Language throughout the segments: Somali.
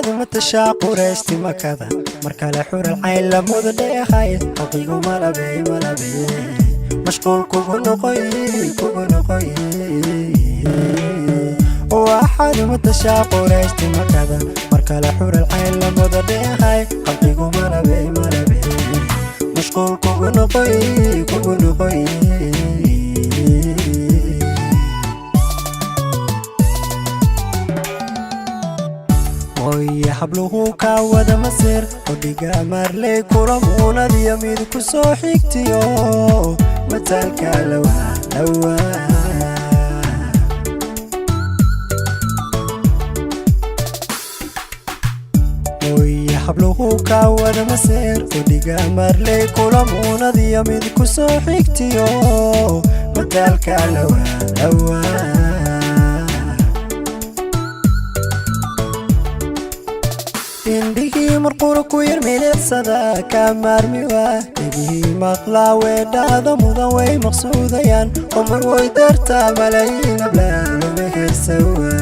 waxaad matashaquraysti makada marka la xur alcayn la muddeehay haqiiqo malabe mashquul kugu noqoy waxaad matashaquraysti makada marka la xur alcayn la muddeehay haqiiqo malabe mashquul kugu noqoy يا حبله كاود مسير وديقا مارلي كرمونا دي يميد كسو حيكتيو متالك لوا يا حبله كاود مسير وديقا مارلي كرمونا دي يميد كسو حيكتيو متالك لوا indhihii marqura ku yarmileedsada ka maarmiwa dhegihii maqlaa weedhaada mudan way maqsuudayaan umar way dartaa malaayiin ablaalo mehersawa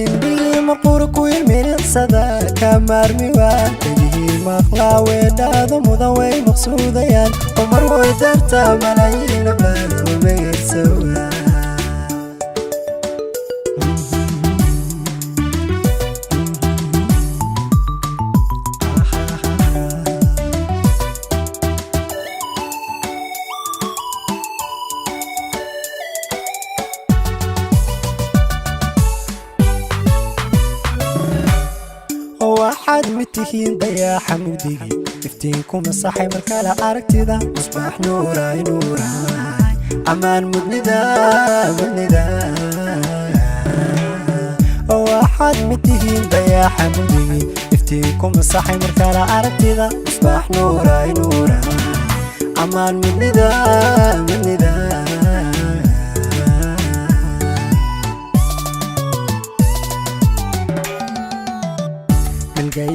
indhihii marqura ku yarmileedsada ka maarmiwa dhegihii maqlaa weedhaada mudan way maqsuudayaan umar way dartaa malaayiin ablaalo mehersawa waxaad mitihiin dayaxa mugdigi iftiinku masaxay markala aragtida musbaax nuuray amaan mudnida waxaad mitihiin dayaxa mugdigi iftiinku masaxay markala aragtida musbaax nuuray amaan mudnida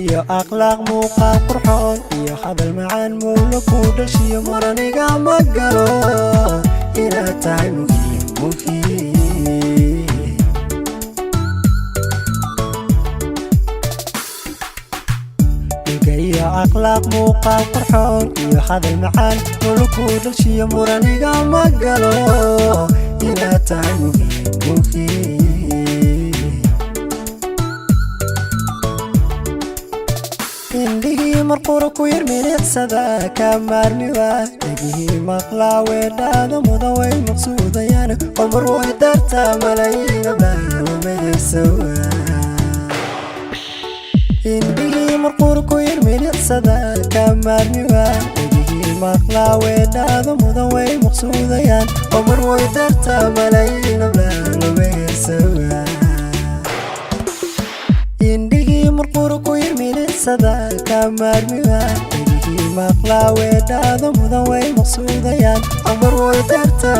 iyo akhlaaq muuqaal qurxoon iyo hadal macaan mowla ku dhashiyo maraniga ma galo inaad tahay muhiim iyo akhlaaq muuqaal qurxoon iyo hadal macaan mowla ku dhashiyo maraniga ma galo inaad tahay muhiim indhihii marqura ku yarmileedsada ka maarmiwa dhegihii maqlaa weedhaada mudan way maqsuudayaan umar way dartaa malaayiin ablaalo mehersawa indhihii marqura ku yarmileedsada ka maarmiwa dhegihii maqlaa weedhaada mudan way maqsuudayaan umar way dartaa malaayiin ablaalo mehersawa indhihii marqura ku yarmileedsada ka maarmiwa dhegihii maqlaa weedhaada mudan way maqsuudayaan umar way dartaa